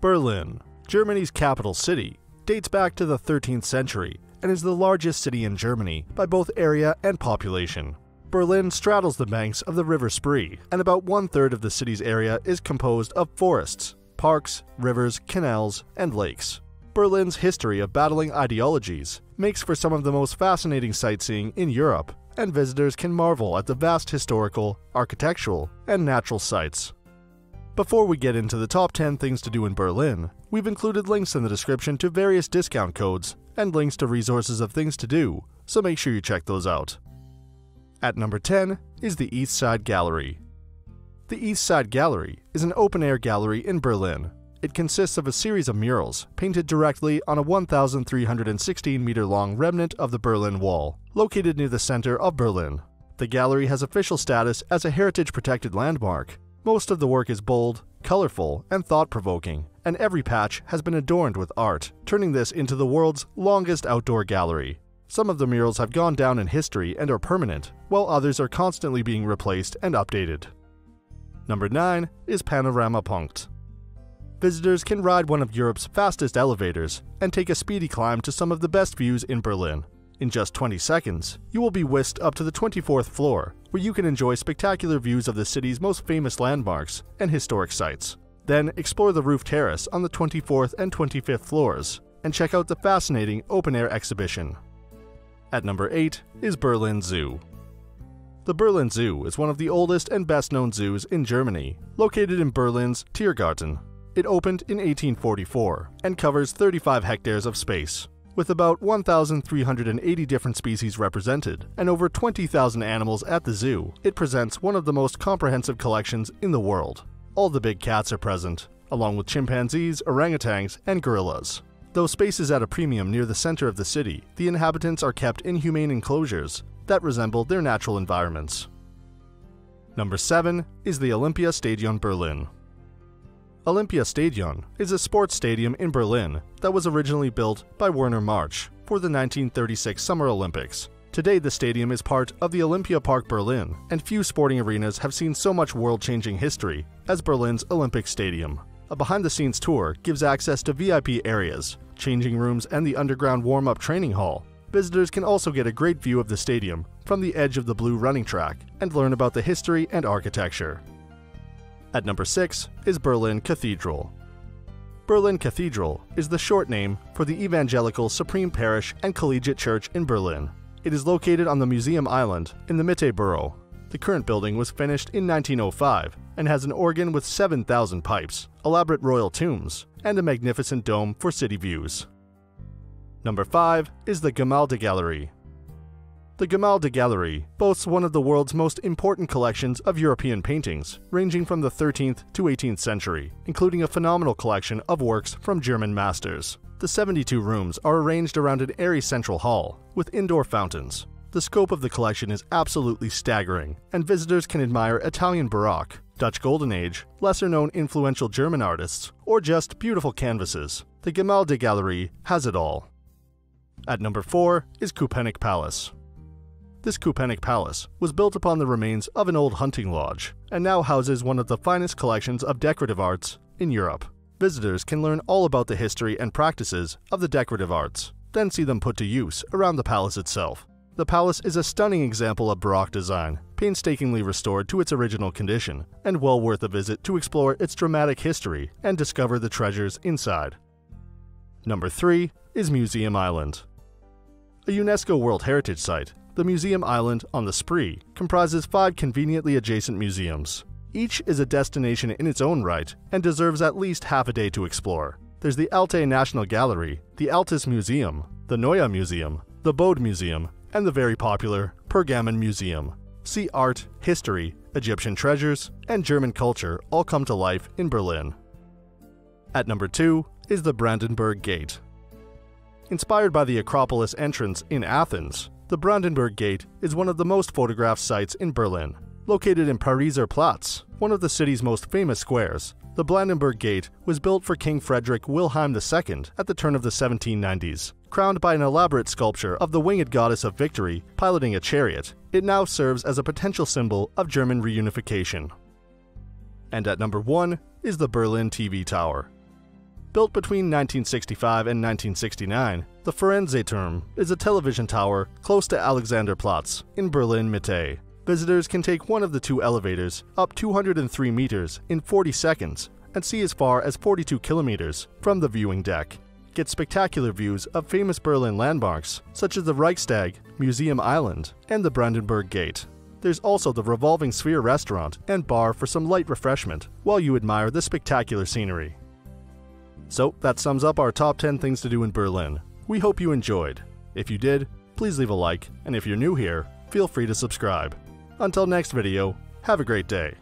Berlin, Germany's capital city, dates back to the 13th century and is the largest city in Germany by both area and population. Berlin straddles the banks of the River Spree, and about 1/3 of the city's area is composed of forests, parks, rivers, canals, and lakes. Berlin's history of battling ideologies makes for some of the most fascinating sightseeing in Europe, and visitors can marvel at the vast historical, architectural, and natural sites. Before we get into the top 10 things to do in Berlin, we've included links in the description to various discount codes and links to resources of things to do, so make sure you check those out. At number 10 is the East Side Gallery. The East Side Gallery is an open-air gallery in Berlin. It consists of a series of murals painted directly on a 1,316-meter-long remnant of the Berlin Wall, located near the center of Berlin. The gallery has official status as a heritage-protected landmark. Most of the work is bold, colorful, and thought-provoking, and every patch has been adorned with art, turning this into the world's longest outdoor gallery. Some of the murals have gone down in history and are permanent, while others are constantly being replaced and updated. Number 9 is Panorama Punkt. Visitors can ride one of Europe's fastest elevators and take a speedy climb to some of the best views in Berlin. In just 20 seconds, you will be whisked up to the 24th floor, where you can enjoy spectacular views of the city's most famous landmarks and historic sites. Then explore the roof terrace on the 24th and 25th floors, and check out the fascinating open-air exhibition. At number 8 is Berlin Zoo. The Berlin Zoo is one of the oldest and best-known zoos in Germany, located in Berlin's Tiergarten. It opened in 1844 and covers 35 hectares of space. With about 1,380 different species represented and over 20,000 animals at the zoo, it presents one of the most comprehensive collections in the world. All the big cats are present, along with chimpanzees, orangutans, and gorillas. Though space is at a premium near the center of the city, the inhabitants are kept in humane enclosures that resemble their natural environments. Number 7 is the Olympiastadion Berlin. Olympiastadion is a sports stadium in Berlin that was originally built by Werner March for the 1936 Summer Olympics. Today, the stadium is part of the Olympia Park Berlin, and few sporting arenas have seen so much world-changing history as Berlin's Olympic Stadium. A behind-the-scenes tour gives access to VIP areas, changing rooms, and the underground warm-up training hall. Visitors can also get a great view of the stadium from the edge of the blue running track and learn about the history and architecture. At number 6 is Berlin Cathedral. Berlin Cathedral is the short name for the Evangelical Supreme Parish and Collegiate Church in Berlin. It is located on the Museum Island in the Mitte borough. The current building was finished in 1905 and has an organ with 7,000 pipes, elaborate royal tombs, and a magnificent dome for city views. Number 5 is the Gemäldegalerie. The Gemäldegalerie boasts one of the world's most important collections of European paintings, ranging from the 13th to 18th century, including a phenomenal collection of works from German masters. The 72 rooms are arranged around an airy central hall, with indoor fountains. The scope of the collection is absolutely staggering, and visitors can admire Italian Baroque, Dutch Golden Age, lesser-known influential German artists, or just beautiful canvases. The Gemäldegalerie has it all. At number 4 is Köpenick Palace. This Köpenick Palace was built upon the remains of an old hunting lodge, and now houses one of the finest collections of decorative arts in Europe. Visitors can learn all about the history and practices of the decorative arts, then see them put to use around the palace itself. The palace is a stunning example of Baroque design, painstakingly restored to its original condition, and well worth a visit to explore its dramatic history and discover the treasures inside. Number 3 is Museum Island. A UNESCO World Heritage Site, the Museum Island on the Spree comprises 5 conveniently adjacent museums. Each is a destination in its own right and deserves at least half a day to explore. There's the Alte National Gallery, the Altes Museum, the Neue Museum, the Bode Museum, and the very popular Pergamon Museum. See art, history, Egyptian treasures, and German culture all come to life in Berlin. At number 2 is the Brandenburg Gate. Inspired by the Acropolis entrance in Athens, the Brandenburg Gate is one of the most photographed sites in Berlin. Located in Pariser Platz, one of the city's most famous squares, the Brandenburg Gate was built for King Frederick Wilhelm II at the turn of the 1790s. Crowned by an elaborate sculpture of the winged goddess of victory piloting a chariot, it now serves as a potential symbol of German reunification. And at number 1 is the Berlin TV Tower. Built between 1965 and 1969, the Fernsehturm is a television tower close to Alexanderplatz in Berlin Mitte. Visitors can take one of the two elevators up 203 meters in 40 seconds and see as far as 42 kilometers from the viewing deck. Get spectacular views of famous Berlin landmarks such as the Reichstag, Museum Island, and the Brandenburg Gate. There's also the Revolving Sphere restaurant and bar for some light refreshment while you admire the spectacular scenery. So that sums up our top 10 things to do in Berlin. We hope you enjoyed. If you did, please leave a like, and if you're new here, feel free to subscribe. Until next video, have a great day.